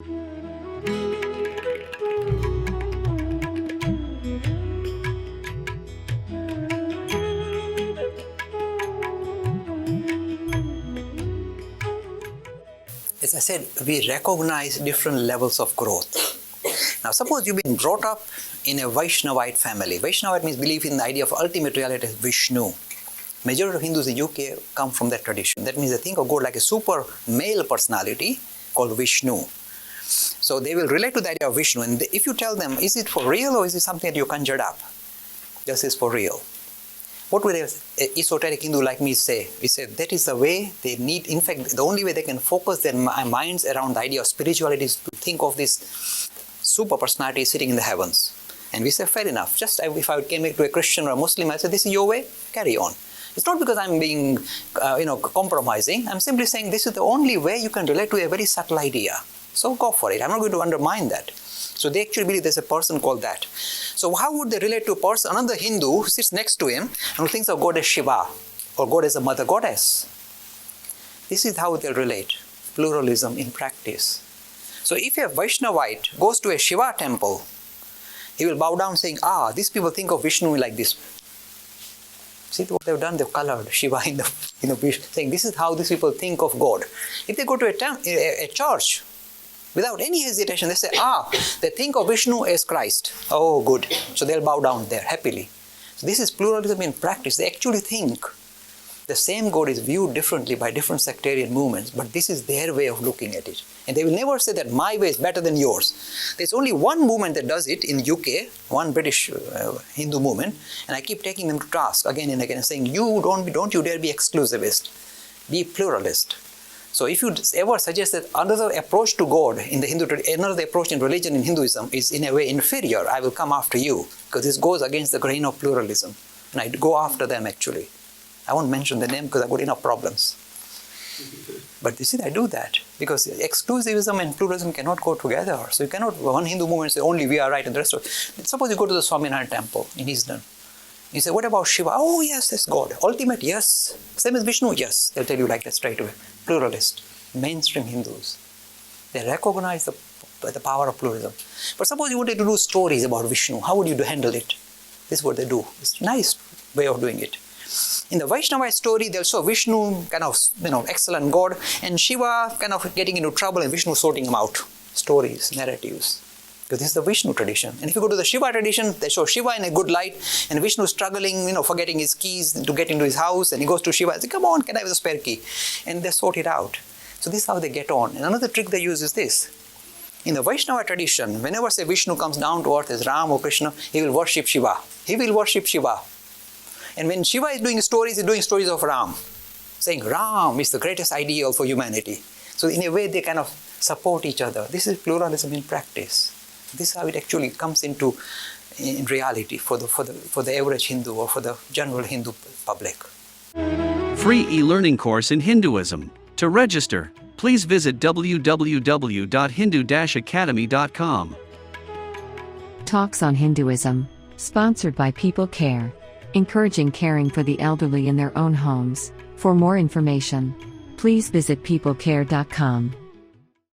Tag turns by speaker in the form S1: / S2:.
S1: As I said, we recognize different levels of growth. Now, suppose you've been brought up in a Vaishnavite family. Vaishnavite means belief in the idea of ultimate reality as Vishnu. Majority of Hindus in UK come from that tradition. That means they think of God like a super male personality called Vishnu. So they will relate to the idea of Vishnu. And if you tell them, is it for real or is it something that you conjured up? This is for real. What would an esoteric Hindu like me say? We say that is the way they need. In fact, the only way they can focus their minds around the idea of spirituality is to think of this super personality sitting in the heavens. And we say, fair enough. Just if I came to a Christian or a Muslim, I say, this is your way, carry on. It's not because I'm being, compromising. I'm simply saying this is the only way you can relate to a very subtle idea. So go for it. I'm not going to undermine that. So they actually believe there's a person called that. So how would they relate to a person, another Hindu who sits next to him and who thinks of God as Shiva or God as a mother goddess? This is how they'll relate. Pluralism in practice. So if a Vaishnavite goes to a Shiva temple, he will bow down saying, these people think of Vishnu like this. See what they've done? They've colored Shiva in the saying this is how these people think of God. If they go to a church, without any hesitation, they say, they think of Vishnu as Christ. Oh, good. So they'll bow down there happily. So this is pluralism in practice. They actually think the same God is viewed differently by different sectarian movements, but this is their way of looking at it. And they will never say that my way is better than yours. There's only one movement that does it in UK, one British Hindu movement, and I keep taking them to task again and again, saying, don't you dare be exclusivist, be pluralist. So if you ever suggest that another approach to God in the Hindu tradition, another approach in religion in Hinduism is in a way inferior, I will come after you, because this goes against the grain of pluralism. And I go after them actually. I won't mention the name because I've got enough problems. But you see, I do that because exclusivism and pluralism cannot go together. So you cannot, one Hindu movement say only we are right and the rest of it. Suppose you go to the Swaminarayan temple in Eastern. You say, what about Shiva? Oh yes, that's God. Ultimate, yes. Same as Vishnu, yes. They'll tell you like that straight away. Pluralist, mainstream Hindus. They recognize the power of pluralism. But suppose you wanted to do stories about Vishnu. How would you handle it? This is what they do. It's a nice way of doing it. In the Vaishnavite story, they'll show Vishnu kind of, excellent God, and Shiva kind of getting into trouble and Vishnu sorting him out. Stories, narratives. Because this is the Vishnu tradition. And if you go to the Shiva tradition, they show Shiva in a good light, and Vishnu struggling, forgetting his keys to get into his house, and he goes to Shiva and says, come on, can I have the spare key? And they sort it out. So this is how they get on. And another trick they use is this. In the Vaishnava tradition, whenever say Vishnu comes down to earth as Ram or Krishna, he will worship Shiva. He will worship Shiva. And when Shiva is doing stories, he's doing stories of Ram, saying Ram is the greatest ideal for humanity. So in a way, they kind of support each other. This is pluralism in practice. This is how it actually comes in reality for the average Hindu or for the general Hindu public.
S2: Free e-learning course in Hinduism. To register, please visit www.hindu-academy.com.
S3: Talks on Hinduism, sponsored by People Care, encouraging caring for the elderly in their own homes. For more information, please visit peoplecare.com.